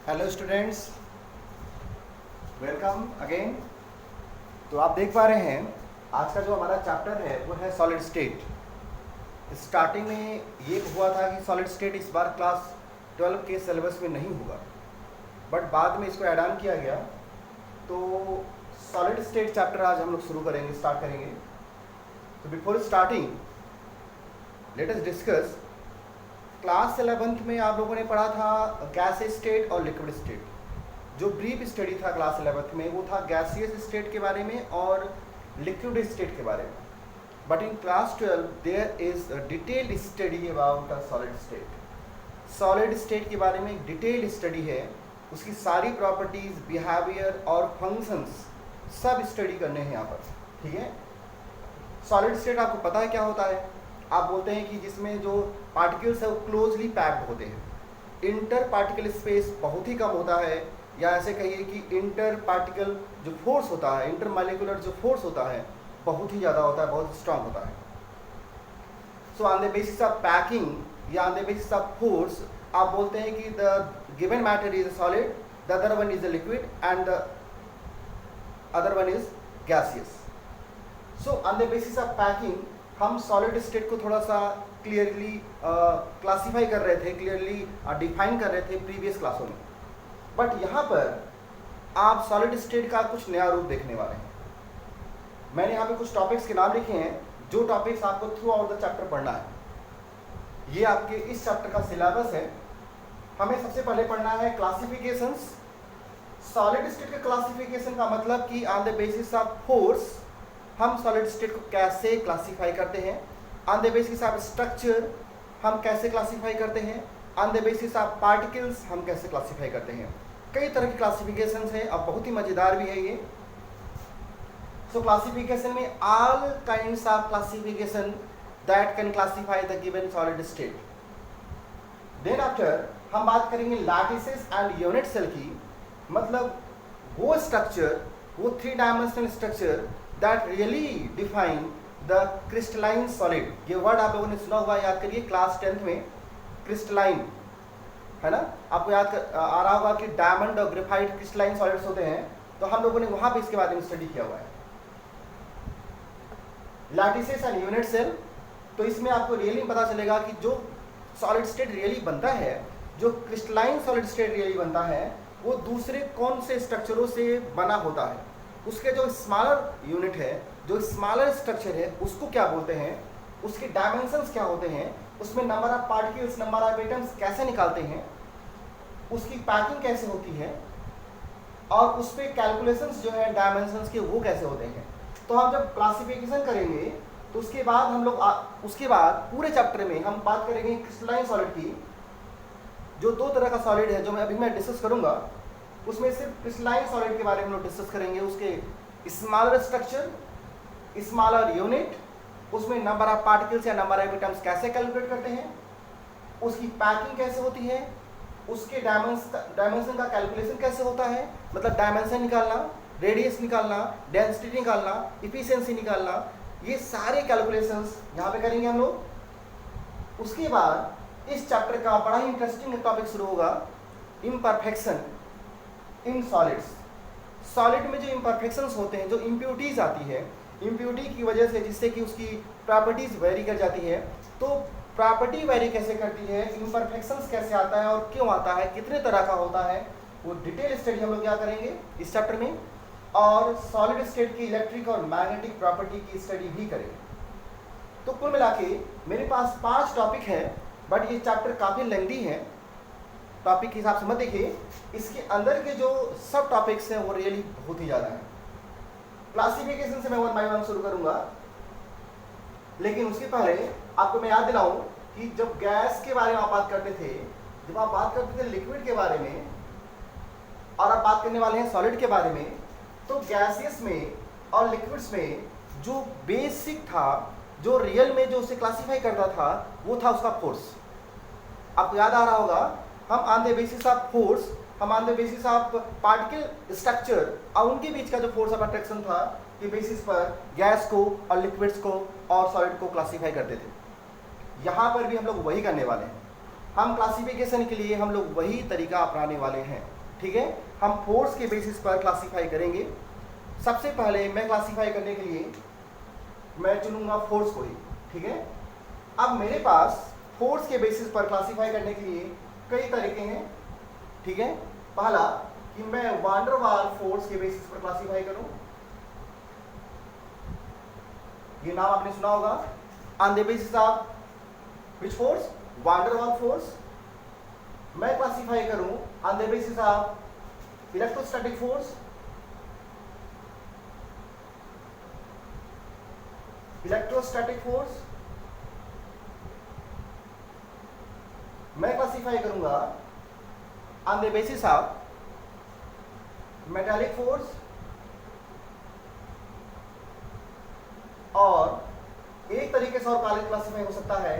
Hello students, welcome again. तो आप देख पा रहे हैं आज का जो हमारा चैप्टर है वो है सॉलिड स्टेट। स्टार्टिंग में ये हुआ था कि सॉलिड स्टेट इस बार क्लास 12 के सिलेबस में नहीं होगा, बट बाद में इसको ऐड ऑन किया गया। तो सॉलिड स्टेट चैप्टर आज हम लोग शुरू करेंगे, स्टार्ट करेंगे। तो before starting let us discuss. Class 11th में आप लोगों ने पढ़ा था गैस स्टेट और लिक्विड स्टेट। जो ब्रीफ स्टडी था क्लास 11th में वो था गैसियस स्टेट के बारे में और लिक्विड स्टेट के बारे में। But in class 12 there is a detailed study about a solid state. Solid state के बारे में एक डिटेल्ड स्टडी है, उसकी सारी प्रॉपर्टीज, बिहेवियर और फंक्शंस सब स्टडी करने हैं यहाँ पर, ठीक है। सॉलिड स्टेट आपको पता है क्या होता है? आप बोलते हैं कि जिसमें जो पार्टिकल्स है वो क्लोजली पैक्ड होते हैं, इंटर पार्टिकल स्पेस बहुत ही कम होता है, या ऐसे कहिए कि इंटर पार्टिकल जो फोर्स होता है, इंटर मॉलिक्यूलर जो फोर्स होता है बहुत ही ज़्यादा होता है, बहुत स्ट्रांग होता है। So on the basis of packing या on the basis of force आप बोलते हैं कि the given matter is a solid, the other one is a liquid and the other one is gaseous. So on the basis of packing हम solid state को थोड़ा सा clearly classify कर रहे थे, क्लियरली डिफाइन कर रहे थे प्रीवियस क्लासों में। बट यहाँ पर आप सॉलिड स्टेट का कुछ नया रूप देखने वाले हैं। मैंने यहाँ पे कुछ टॉपिक्स के नाम लिखे हैं, जो टॉपिक्स आपको थ्रू आउट द चैप्टर पढ़ना है। ये आपके इस चैप्टर का सिलेबस है। हमें सबसे पहले पढ़ना है क्लासिफिकेशंस। सॉलिड स्टेट के क्लासिफिकेशन का मतलब कि on the basis of force हम सॉलिड स्टेट को कैसे क्लासीफाई करते हैं, on the basis of structure हम कैसे क्लासीफाई करते हैं, on the basis of particles हम कैसे क्लासीफाई करते हैं। कई तरह की क्लासिफिकेशन है, अब बहुत ही मज़ेदार भी है ये। सो क्लासिफिकेशन में all kinds of classification that can classify the given solid state. Then after हम बात करेंगे लैटिसेस एंड यूनिट सेल की, मतलब वो स्ट्रक्चर, वो 3 dimensional structure that really define the crystalline solid. ये वर्ड आप लोगों ने सुना हुआ, याद करिए क्लास 10th में क्रिस्टलाइन, है ना। आपको याद आ रहा होगा कि डायमंड और ग्रेफाइट क्रिस्टलाइन सॉलिड्स होते हैं, तो हम लोगों ने वहाँ पे इसके बारे में स्टडी किया हुआ है। लैटिसेस एंड यूनिट सेल, तो इसमें आपको रियली पता चलेगा कि जो सॉलिड स्टेट रियली बनता है, जो क्रिस्टलाइन सॉलिड स्टेट रियली बनता है, वो दूसरे कौन से स्ट्रक्चरों से बना होता है। उसके जो स्मॉलर यूनिट है, जो स्मॉलर स्ट्रक्चर है, उसको क्या बोलते हैं, उसके डायमेंशंस क्या होते हैं, उसमें number of particles, number of atoms कैसे निकालते हैं, उसकी पैकिंग कैसे होती है, और उस पर कैलकुलेशंस जो है डायमेंशंस के वो कैसे होते हैं। तो हम जब क्लासिफिकेशन करेंगे तो उसके बाद हम लोग उसके बाद पूरे चैप्टर में हम बात करेंगे क्रिस्टलाइन सॉलिड की। जो 2 तरह का सॉलिड है जो मैं डिस्कस करूंगा, उसमें सिर्फ क्रिस्टलाइन सॉलिड के बारे में लोग डिस्कस करेंगे। उसके स्मॉलर स्ट्रक्चर, स्मॉलर यूनिट, उसमें नंबर ऑफ पार्टिकल्स या नंबर ऑफ एटम्स कैसे कैलकुलेट करते हैं, उसकी पैकिंग कैसे होती है, उसके डायमेंशन का कैलकुलेशन कैसे होता है, मतलब डायमेंशन निकालना, रेडियस निकालना, डेंसिटी निकालना, इफिशिएंसी निकालना, ये सारे कैलकुलेशंस यहाँ पे करेंगे हम लोग। उसके बाद इस चैप्टर का बड़ा ही इंटरेस्टिंग टॉपिक शुरू होगा, इम्परफेक्शन इन सॉलिड्स। सॉलिड में जो इम्परफेक्शंस होते हैं, जो इम्प्योरिटीज आती है, इम्प्योरिटी की वजह से जिससे कि उसकी प्रॉपर्टीज वेरी कर जाती है। तो प्रॉपर्टी वेरी कैसे करती है, इम्परफेक्शंस कैसे आता है और क्यों आता है, कितने तरह का होता है, वो डिटेल स्टडी हम लोग क्या करेंगे इस चैप्टर में। और सॉलिड स्टेट की इलेक्ट्रिक और मैग्नेटिक प्रॉपर्टी की स्टडी भी करेंगे। तो कुल मिला के मेरे पास 5 टॉपिक है, बट ये चैप्टर काफ़ी लेंदी है, टॉपिक के हिसाब से मत देखिए। इसके अंदर के जो सब टॉपिक्स हैं वो रियली बहुत ही ज़्यादा हैं। क्लासिफिकेशन से मैं 1 बाय 1 शुरू करूंगा, लेकिन उसके पहले आपको मैं याद दिलाऊं कि जब गैस के बारे में आप बात करते थे, जब आप बात करते थे लिक्विड के बारे में, और आप बात करने वाले हैं सॉलिड के बारे में, तो गैसियस में और लिक्विड्स में जो बेसिक था, जो रियल में जो उसे क्लासीफाई करता था, वो था उसका फोर्स। आपको याद आ रहा होगा, हम on the basis of force, हम on the basis of particle structure और उनके बीच का जो फोर्स ऑफ अट्रैक्शन था के बेसिस पर गैस को और लिक्विड्स को और सॉलिड को क्लासीफाई करते थे। यहाँ पर भी हम लोग वही करने वाले हैं। हम क्लासिफिकेशन के लिए हम लोग वही तरीका अपनाने वाले हैं, ठीक है। हम फोर्स के बेसिस पर क्लासीफाई करेंगे। सबसे पहले मैं क्लासीफाई करने के लिए मैं चुनूंगा फोर्स को ही, ठीक है। अब मेरे पास फोर्स के बेसिस पर क्लासीफाई करने के लिए कई तरीके हैं, ठीक है। पहला कि मैं वान डेर वाल फोर्स के बेसिस पर क्लासीफाई करूं, ये नाम आपने सुना होगा। On the basis of which force? One der Waals force. मैं क्लासीफाई करूं on the basis of electrostatic force, electrostatic force. मैं क्लासीफाई करूंगा on the basis of metallic force, और एक तरीके से और कॉलेज क्लासीफाई हो सकता है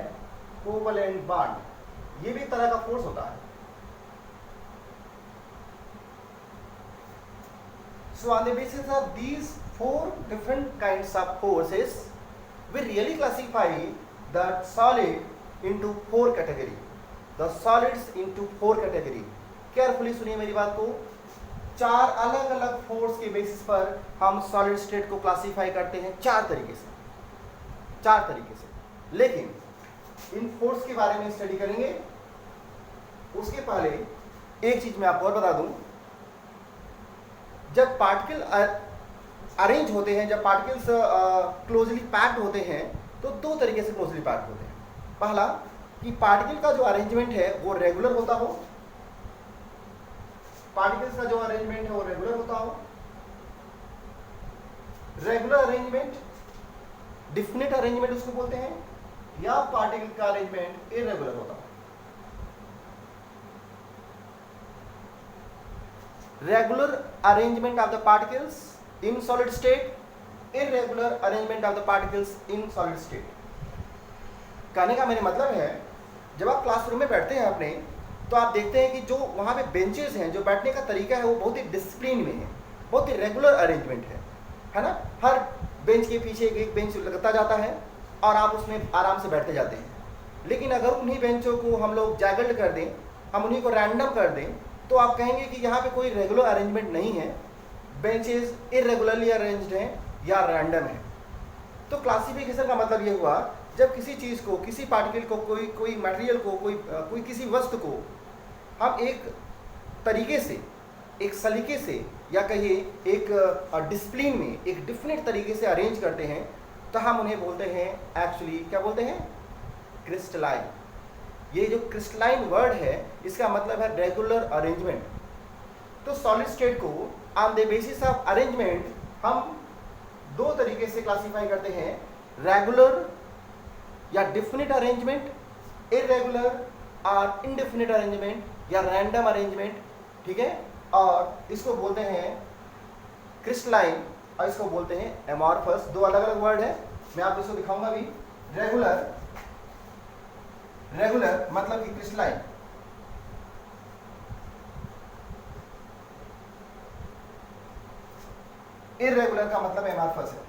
कोवलेंट बॉन्ड, ये भी एक तरह का फोर्स होता है। So on the basis of these 4 different kinds of forces, we really classify the solid into 4 category. The solids into 4 category. Carefully सुनिए मेरी बात को। 4 अलग अलग फोर्स के बेसिस पर हम सॉलिड स्टेट को क्लासीफाई करते हैं 4 तरीके से, 4 तरीके से। लेकिन इन फोर्स के बारे में स्टडी करेंगे उसके पहले एक चीज मैं आपको और बता दूं। जब पार्टिकल अरेंज होते हैं, जब पार्टिकल्स क्लोजली पैक्ड होते हैं, तो 2 तरीके से क्लोजली पैक्ड होते हैं। पहला कि पार्टिकल का जो अरेंजमेंट है वो रेगुलर होता हो, पार्टिकल्स का जो अरेंजमेंट है वो रेगुलर होता हो। रेगुलर अरेंजमेंट, डिफिनिट अरेंजमेंट उसको बोलते हैं, या पार्टिकल का अरेंजमेंट इरेगुलर होता हो। Regular arrangement of the particles in solid state, irregular arrangement of the particles in solid state. कहने का मेरा मतलब है, जब आप क्लासरूम में बैठते हैं अपने, तो आप देखते हैं कि जो वहाँ पे बेंचेस हैं, जो बैठने का तरीका है वो बहुत ही डिसिप्लिन में है, बहुत ही रेगुलर अरेंजमेंट है ना। हर बेंच के पीछे एक बेंच लगता जाता है और आप उसमें आराम से बैठते जाते हैं। लेकिन अगर उन्हीं बेंचों को हम लोग जैगल्ड कर दें, हम उन्हीं को रैंडम कर दें, तो आप कहेंगे कि यहाँ पे कोई रेगुलर अरेंजमेंट नहीं है, बेंचेस इरेगुलरली अरेंज्ड हैं या रैंडम है। तो क्लासिफिकेशन का मतलब ये हुआ, जब किसी चीज़ को, किसी पार्टिकल को, कोई मटेरियल को, कोई किसी वस्तु को हम एक तरीके से, एक सलीके से, या कहिए एक डिसिप्लिन में, एक डिफिनेट तरीके से अरेंज करते हैं, तो हम उन्हें बोलते हैं, एक्चुअली क्या बोलते हैं? क्रिस्टलाइन। ये जो क्रिस्टलाइन वर्ड है, इसका मतलब है रेगुलर अरेंजमेंट। तो सॉलिड स्टेट को on the basis of arrangement हम 2 तरीके से क्लासीफाई करते हैं, रेगुलर या डिफिनिट अरेंजमेंट, इरेगुलर और इनडेफिनिट अरेंजमेंट या रैंडम अरेंजमेंट, ठीक है। और इसको बोलते हैं क्रिस्टलाइन और इसको बोलते हैं एमॉर्फस। 2 अलग अलग वर्ड है, मैं आपको इसको दिखाऊंगा भी। रेगुलर मतलब कि क्रिस्टलाइन, इरेगुलर का मतलब एमॉर्फस है।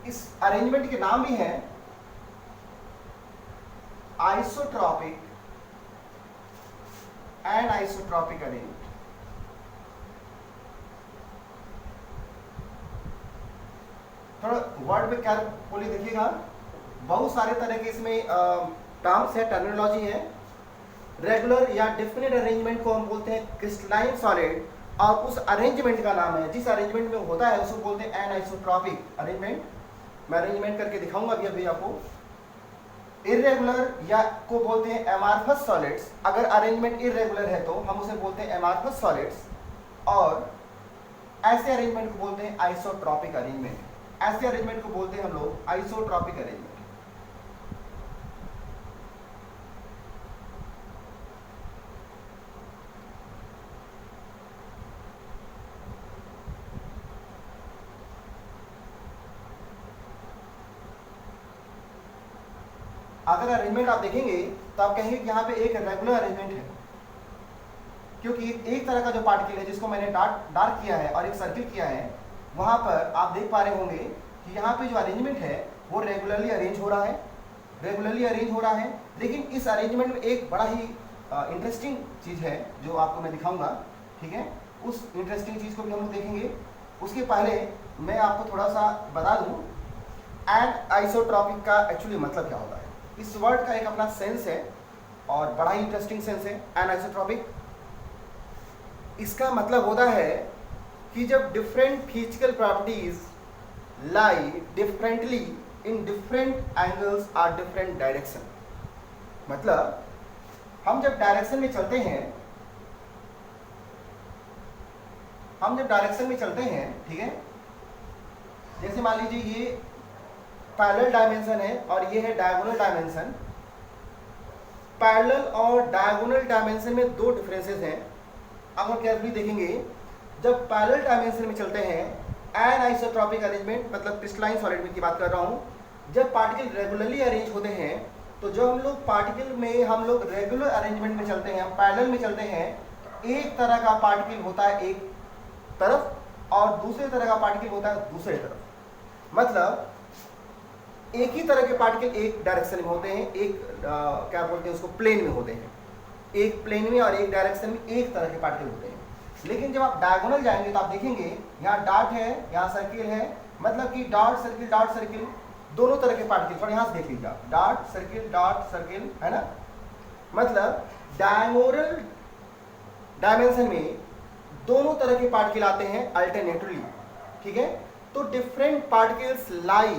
इस अरेंजमेंट के नाम भी हैं आइसोट्रॉपिक एंड आइसोट्रॉपिक अरेंजमेंट। थोड़ा वर्ड में क्या बोली देखिएगा, बहुत सारे तरह के इसमें टर्म्स है, टर्मिनोलॉजी है। रेगुलर या डेफिनेट अरेंजमेंट को हम बोलते हैं क्रिस्टलाइन सॉलिड, और उस अरेंजमेंट का नाम है, जिस अरेंजमेंट में होता है उसको बोलते हैं एनआइसोट्रॉपिक अरेंजमेंट। मैं अरेंजमेंट करके दिखाऊंगा अभी आपको। इरेगुलर या को बोलते हैं एमॉर्फस सॉलिड्स। अगर अरेंजमेंट इरेगुलर है तो हम उसे बोलते हैं एमॉर्फस सॉलिड्स, और ऐसे अरेंजमेंट को बोलते हैं आइसोट्रॉपिक अरेंजमेंट। ऐसे अरेंजमेंट को बोलते हैं हम लोग आइसोट्रॉपिक अरेंजमेंट। अगर अरेंजमेंट आप देखेंगे तो आप कहेंगे कि यहाँ पे एक रेगुलर अरेंजमेंट है, क्योंकि एक तरह का जो पार्टिकल है जिसको मैंने डार्क किया है और एक सर्किल किया है, वहाँ पर आप देख पा रहे होंगे कि यहाँ पे जो अरेंजमेंट है वो रेगुलरली अरेंज हो रहा है, लेकिन इस अरेंजमेंट में एक बड़ा ही इंटरेस्टिंग चीज़ है जो आपको मैं दिखाऊंगा, ठीक है। उस इंटरेस्टिंग चीज़ को भी हम लोग देखेंगे। उसके पहले मैं आपको थोड़ा सा बता दूं एनआइसोट्रॉपिक का एक्चुअली मतलब क्या होता है। इस वर्ड का एक अपना सेंस है और बड़ा ही इंटरेस्टिंग सेंस है एनआइसोट्रॉपिक। इसका मतलब होता है कि जब different physical properties lie differently in different angles और डिफरेंट डायरेक्शन। मतलब हम जब डायरेक्शन में चलते हैं, ठीक है, जैसे मान लीजिए ये पैरेलल डायमेंशन है और ये है डायगोनल डायमेंशन। पैरेलल और डायगोनल डायमेंशन में दो डिफरेंसेस हैं। अब हम केयरफुली देखेंगे, जब पैरेलल डायमेंशन में चलते हैं एनआइसोट्रॉपिक अरेंजमेंट, मतलब क्रिस्टलाइन सॉलिड में की बात कर रहा हूँ, जब पार्टिकल रेगुलरली अरेंज होते हैं, तो जब हम लोग पार्टिकल में हम लोग रेगुलर अरेंजमेंट में चलते हैं, हम पैरेलल में चलते हैं, एक तरह का पार्टिकल होता है एक तरफ और दूसरे तरह का पार्टिकल होता है दूसरे तरफ। मतलब एक ही तरह के पार्टिकल एक डायरेक्शन में होते हैं, एक क्या बोलते हैं उसको, प्लेन में होते हैं। एक प्लेन में और एक डायरेक्शन में एक तरह के पार्टिकल होते हैं। लेकिन जब आप डायगोनल जाएंगे तो आप देखेंगे यहाँ डॉट है, यहाँ सर्किल है, मतलब कि डॉट सर्किल दोनों तरह के पार्टिकल। थोड़ा यहाँ से देख लीजिए, डॉट सर्किल है ना। मतलब डायगोनल डायमेंशन में दोनों तरह के पार्टिकल आते हैं अल्टरनेटली, ठीक है। तो डिफरेंट पार्टिकल्स लाई,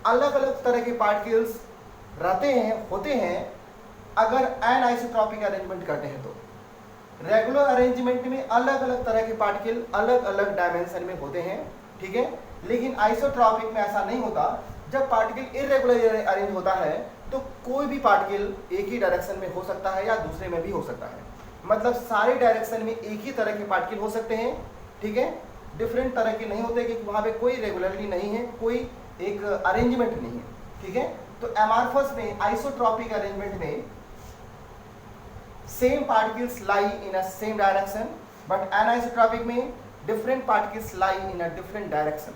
अलग अलग तरह के पार्टिकल्स होते हैं अगर एनआइसोट्रॉपिक अरेंजमेंट करते हैं तो। रेगुलर अरेंजमेंट में अलग अलग तरह के पार्टिकल अलग अलग डायमेंशन में होते हैं, ठीक है। लेकिन आइसोट्रॉपिक में ऐसा नहीं होता। जब पार्टिकल इरेगुलर अरेंज होता है तो कोई भी पार्टिकल एक ही डायरेक्शन में हो सकता है या दूसरे में भी हो सकता है। मतलब सारे डायरेक्शन में एक ही तरह के पार्टिकल हो सकते हैं, ठीक है। डिफरेंट तरह के नहीं होते क्योंकि वहाँ पे कोई रेगुलरिटी नहीं है, कोई एक अरेंजमेंट नहीं है, ठीक है। तो एमार्फस में आइसोट्रॉपिक अरेंजमेंट में same particles lie in a same direction, but anisotropic में different particles lie in a different direction,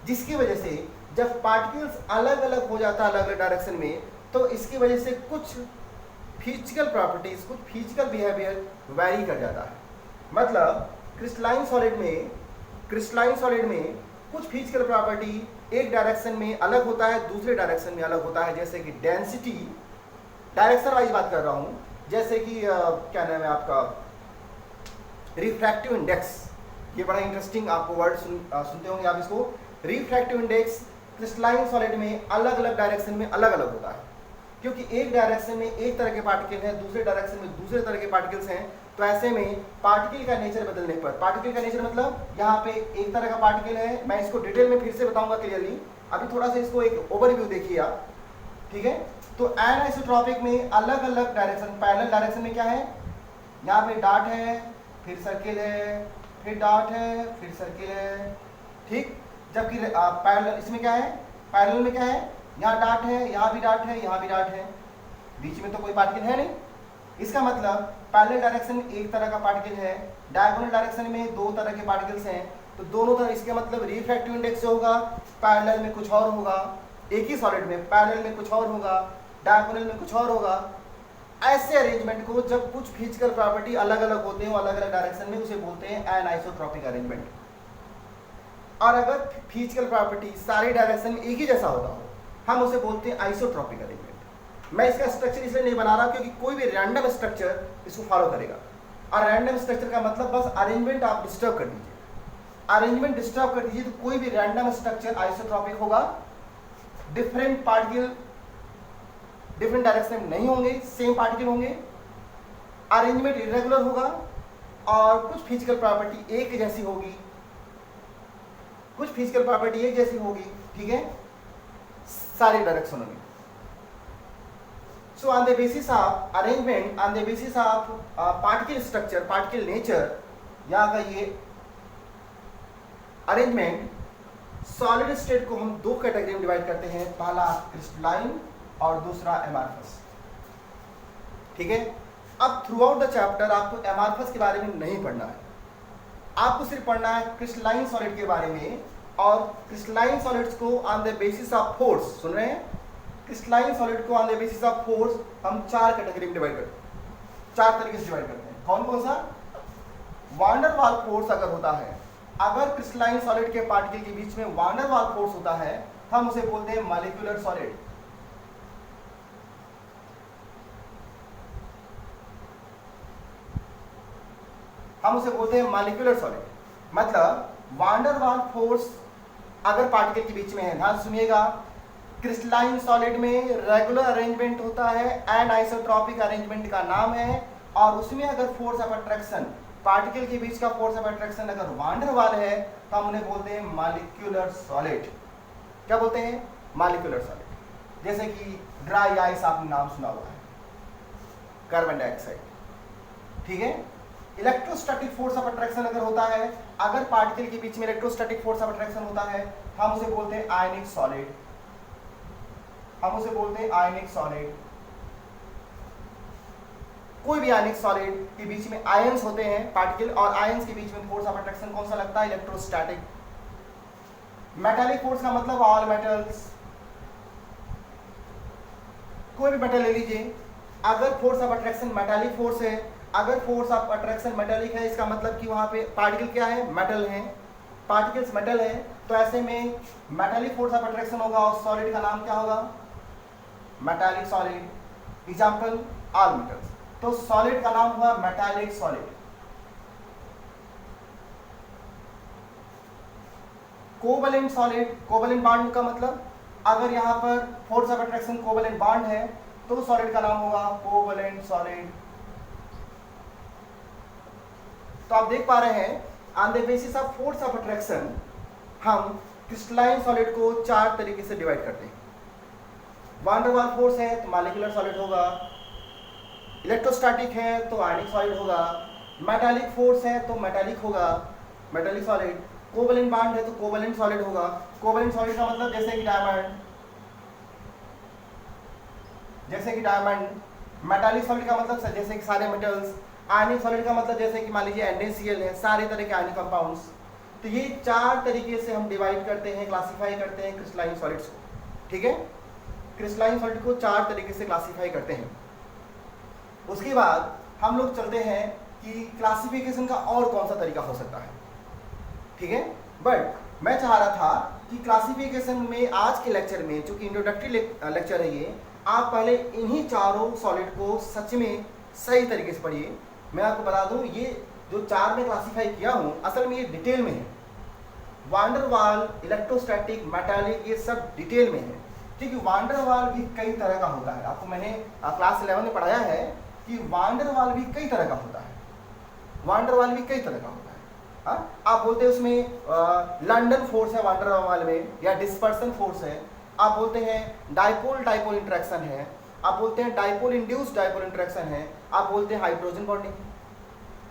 जिसकी वजह से जब पार्टिकल्स अलग अलग हो जाता है अलग अलग डायरेक्शन में, तो इसकी वजह से कुछ फिजिकल प्रॉपर्टीज, कुछ फिजिकल बिहेवियर वैरी कर जाता है। मतलब क्रिस्टलाइन सॉलिड में कुछ फिजिकल प्रॉपर्टी एक डायरेक्शन में अलग होता है, दूसरे डायरेक्शन में अलग होता है। जैसे कि डेंसिटी, डायरेक्शन वाइज बात कर रहा हूँ, जैसे कि क्या नाम है आपका, रिफ्रैक्टिव इंडेक्स। ये बड़ा इंटरेस्टिंग आपको वर्ड सुनते होंगे आप इसको। रिफ्रैक्टिव इंडेक्स क्रिस्टलाइन सॉलिड में अलग अलग डायरेक्शन में अलग अलग होता है, क्योंकि एक डायरेक्शन में एक तरह के पार्टिकल हैं, दूसरे डायरेक्शन में दूसरे तरह के पार्टिकल्स हैं। तो ऐसे में पार्टिकल का नेचर बदलने पर, पार्टिकल का नेचर मतलब यहाँ पे एक तरह का पार्टिकल है, मैं इसको डिटेल में फिर से बताऊंगा क्लियरली, अभी थोड़ा सा इसको एक ओवरव्यू देखिए आप, ठीक है। तो एनआइसोट्रॉपिक में अलग अलग डायरेक्शन, पैरेलल डायरेक्शन में क्या है, यहाँ पे डॉट है, फिर सर्किल है, फिर डॉट है, फिर सर्किल है, ठीक। जबकि पैरेलल इसमें क्या है, पैरेलल में क्या है, यहाँ डॉट है, यहाँ भी डॉट है, यहाँ भी डॉट है, बीच में तो कोई पार्टिकल है नहीं। इसका मतलब पैरेलल डायरेक्शन में एक तरह का पार्टिकल है, डायगोनल डायरेक्शन में दो तरह के पार्टिकल्स हैं, तो दोनों तरह, इसका मतलब रिफ्रैक्टिव इंडेक्स से होगा, पैरेलल में कुछ और होगा, एक ही सॉलिड में पैरेलल में कुछ और होगा, डायगोनल में कुछ और होगा। ऐसे अरेंजमेंट को जब कुछ फिजिकल प्रॉपर्टी अलग अलग होते हैं अलग अलग डायरेक्शन में, उसे बोलते हैं एनआइसोट्रॉपिक अरेंजमेंट। और अगर फिजिकल प्रॉपर्टी सारे डायरेक्शन में एक ही जैसा होता हो, हम उसे बोलते हैं आइसोट्रॉपिक अरेंजमेंट। मैं इसका स्ट्रक्चर इसलिए नहीं बना रहा क्योंकि कोई भी रैंडम स्ट्रक्चर इसको फॉलो करेगा, और रैंडम स्ट्रक्चर का मतलब बस अरेंजमेंट आप डिस्टर्ब कर दीजिए, अरेंजमेंट डिस्टर्ब कर दीजिए तो कोई भी रैंडम स्ट्रक्चर आइसोट्रॉपिक होगा। डिफरेंट पार्टिकल डिफरेंट डायरेक्शन में नहीं होंगे, सेम पार्टिकल होंगे, अरेंजमेंट इरेगुलर होगा, और कुछ फिजिकल प्रॉपर्टी एक जैसी होगी, कुछ फिजिकल प्रॉपर्टी एक जैसी होगी, ठीक है, सारे डायरेक्शनों में। So on the basis of arrangement, on the basis of particle structure, particle nature, यहाँ का ये अरेंजमेंट, सॉलिड स्टेट को हम दो कैटेगरी में डिवाइड करते हैं, पहला क्रिस्टलाइन और दूसरा एमार्फस, ठीक है। अब थ्रू आउट द चैप्टर आपको एमार्फस के बारे में नहीं पढ़ना है, आपको सिर्फ पढ़ना है क्रिस्टलाइन सॉलिड के बारे में, और क्रिस्टलाइन सॉलिड्स को on the basis of force, सुन रहे हैं, क्रिस्टलाइन सॉलिड को on the basis of force हम 4 कैटेगरी में डिवाइड करते हैं, 4 तरीके से डिवाइड करते हैं। कौन कौन सा? वान डेर वाल फोर्स अगर होता है, अगर क्रिस्टलाइन सॉलिड के पार्टिकल के बीच में वान डेर वाल फोर्स होता है, हम उसे बोलते हैं मॉलिक्यूलर सॉलिड। हम उसे बोलते हैं मॉलिक्यूलर सॉलिड। मतलब वान डेर वाल फोर्स अगर पार्टिकल के बीच में है, ध्यान सुनिएगा, क्रिस्टलाइन सॉलिड में रेगुलर अरेंजमेंट होता है, एंड आइसोट्रॉपिक अरेंजमेंट का नाम है, और उसमें अगर फोर्स ऑफ अट्रैक्शन, पार्टिकल के बीच का फोर्स ऑफ अट्रैक्शन अगर वान डेर वाल है, तो हम उन्हें बोलते हैं मॉलिक्यूलर सॉलिड। क्या बोलते हैं? Molecular solid. जैसे कि ड्राई आइस आपने नाम सुना हुआ है, कार्बन डाइऑक्साइड, ठीक है। इलेक्ट्रोस्टैटिक फोर्स ऑफ अट्रैक्शन अगर होता है, अगर पार्टिकल के बीच में इलेक्ट्रोस्टैटिक फोर्स ऑफ अट्रैक्शन होता है, हम उसे बोलते हैं आयनिक सॉलिड। हम उसे बोलते हैं आयनिक सॉलिड। कोई भी आयनिक सॉलिड के बीच में आयंस होते हैं पार्टिकल, और आयंस के बीच में फोर्स ऑफ अट्रैक्शन कौन सा लगता है? इलेक्ट्रोस्टैटिक। मेटालिक फोर्स का मतलब ऑल मेटल्स, कोई भी मेटल ले लीजिए, अगर force of attraction metallic force है, अगर फोर्स ऑफ अट्रैक्शन मेटालिक है, इसका मतलब कि वहां पे पार्टिकल क्या है? मेटल है, पार्टिकल्स मेटल है, तो ऐसे में मेटालिक फोर्स ऑफ अट्रैक्शन होगा, और सॉलिड का नाम क्या होगा? Metallic solid. Example all metals, तो सॉलिड का नाम हुआ metallic solid. Covalent solid, covalent bond का मतलब अगर यहाँ पर force of attraction covalent bond है, तो सॉलिड का नाम होगा कोवैलेंट सॉलिड। तो आप देख पा रहे हैं, on the basis of force of attraction हम क्रिस्टलाइन सॉलिड को 4 तरीके से डिवाइड करते हैं। वान डेर वाल फोर्स है तो मॉलिक्यूलर सॉलिड होगा, इलेक्ट्रोस्टैटिक है तो आयनिक सॉलिड होगा, मेटालिक फोर्स है तो मेटालिक होगा, मेटालिक सॉलिड, कोवैलेंट बॉन्ड है तो कोवैलेंट सॉलिड होगा। कोवैलेंट सॉलिड का मतलब जैसे कि डायमंड, जैसे कि डायमंड। मेटालिक सॉलिड का मतलब जैसे कि सारे मेटल्स। आयनिक सॉलिड का मतलब जैसे कि मान लीजिए NaCl है, सारे तरह के आयनिक कंपाउंड्स। तो ये 4 तरीके से हम डिवाइड करते हैं, क्लासिफाई करते हैं क्रिस्टलाइन सॉलिड्स को, ठीक है। क्रिस्टलाइन सॉलिड को 4 तरीके से क्लासिफाई करते हैं। उसके बाद हम लोग चलते हैं कि क्लासिफिकेशन का और कौन सा तरीका हो सकता है, ठीक है। बट मैं चाह रहा था कि क्लासिफिकेशन में आज के लेक्चर में, चूंकि इंट्रोडक्टरी लेक्चर है ये, आप पहले इन्हीं चारों सॉलिड को सच में सही तरीके से पढ़िए। मैं आपको बता दूं, ये जो 4 में क्लासिफाई किया हूं, असल में ये डिटेल में है। वान डेर वाल, इलेक्ट्रोस्टैटिक, मेटालिक, ये सब डिटेल में है, क्योंकि वान डेर वाल भी कई तरह का होता है। आपको मैंने क्लास 11 में पढ़ाया है कि वान डेर वाल भी कई तरह का होता है, वान डेर वाल भी कई तरह का होता है। हाँ, आप बोलते हैं उसमें लंडन फोर्स है वान डेर वाल में, या डिस्पर्सन फोर्स है, आप बोलते हैं डाइपोल डाइपोल इंटरेक्शन है, आप बोलते हैं डाइपोल इंड्यूस्ड डाइपोल इंटरेक्शन है, आप बोलते हैं हाइड्रोजन बॉन्डिंग।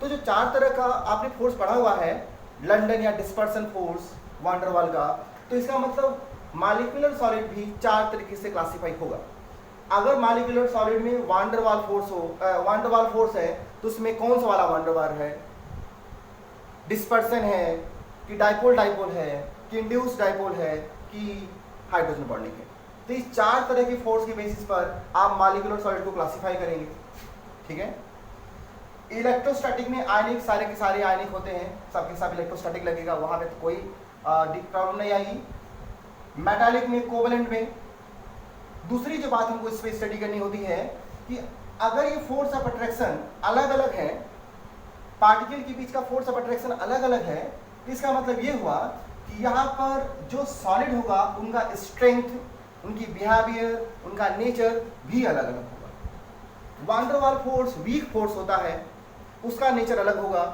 तो जो 4 तरह का आपने फोर्स पढ़ा हुआ है, लंडन या डिस्पर्सन फोर्स वान डेर वाल का, तो इसका मतलब मॉलिक्यूलर सॉलिड भी 4 तरीके से क्लासिफाई होगा। अगर मॉलिक्यूलर सॉलिड में वान डेर वाल फोर्स हो, वान डेर वाल फोर्स है, तो उसमें कौन सा वाला वान डेर वाल है? डिस्पर्सन है कि डाइपोल डाइपोल है कि इंड्यूस्ड डाइपोल है कि हाइड्रोजन बॉन्डिंग है। तो इस 4 तरह के फोर्स के बेसिस पर आप मॉलिक्यूलर सॉलिड को क्लासिफाई करेंगे, ठीक है। इलेक्ट्रोस्टैटिक में आयनिक, सारे के सारे आयनिक होते हैं, सबके सब इलेक्ट्रोस्टैटिक लगेगा, वहां पे तो कोई प्रॉब्लम नहीं आएगी। मेटालिक में, कोवैलेंट में, दूसरी जो बात हमको इस पर स्टडी करनी होती है कि अगर ये फोर्स ऑफ अट्रैक्शन अलग अलग है, पार्टिकल के बीच का फोर्स ऑफ अट्रैक्शन अलग अलग है, तो इसका मतलब ये हुआ कि यहाँ पर जो सॉलिड होगा उनका स्ट्रेंथ, उनकी बिहेवियर, उनका नेचर भी अलग अलग होगा। Van der Waals force weak force होता है, उसका नेचर अलग होगा,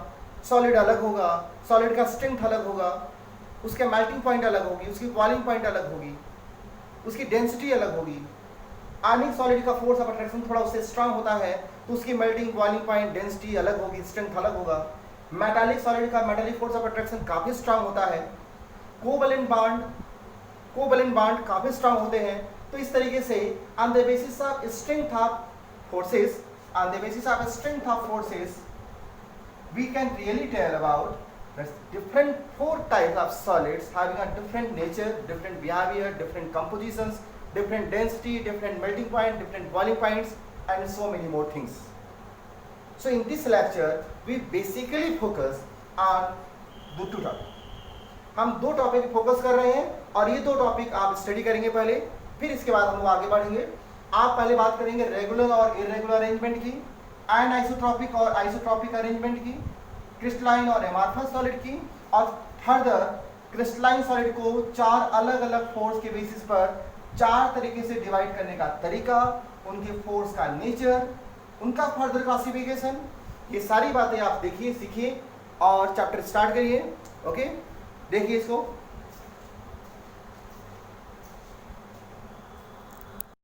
सॉलिड अलग होगा, सॉलिड का स्ट्रेंथ अलग होगा, उसके मेल्टिंग पॉइंट अलग होगी, उसकी बॉइलिंग पॉइंट अलग होगी, उसकी डेंसिटी अलग होगी। आयनिक सॉलिड का फोर्स ऑफ अट्रैक्शन थोड़ा उससे स्ट्रांग होता है, तो उसकी मेल्टिंग, बॉइलिंग पॉइंट, डेंसिटी अलग होगी, स्ट्रेंथ अलग होगा। मेटालिक सॉलिड का मेटालिक फोर्स ऑफ अट्रैक्शन काफ़ी स्ट्रांग होता है। कोवैलेंट बॉन्ड काफ़ी स्ट्रांग होते हैं। तो इस तरीके से on the basis of strength of forces, we can really tell about There's different 4 types of solids having a different nature, different behavior, different compositions, different density, different melting point, different boiling points, and so many more things. So in this lecture we basically focus on the 2 topics. हम 2 topic focus कर रहे हैं और ये 2 topic आप study करेंगे पहले, फिर इसके बाद हम लोग आगे बढ़ेंगे। आप पहले बात करेंगे रेगुलर और इरेगुलर अरेंजमेंट की, एनआइसोट्रॉपिक और आइसोट्रॉपिक अरेंजमेंट की, क्रिस्टलाइन और एमार्फस सॉलिड की, और फर्दर क्रिस्टलाइन सॉलिड को 4 अलग अलग फोर्स के बेसिस पर 4 तरीके से डिवाइड करने का तरीका, उनके फोर्स का नेचर, उनका फर्दर क्लासिफिकेशन, ये सारी बातें आप देखिए, सीखिए और चैप्टर स्टार्ट करिए। ओके, देखिए इसको।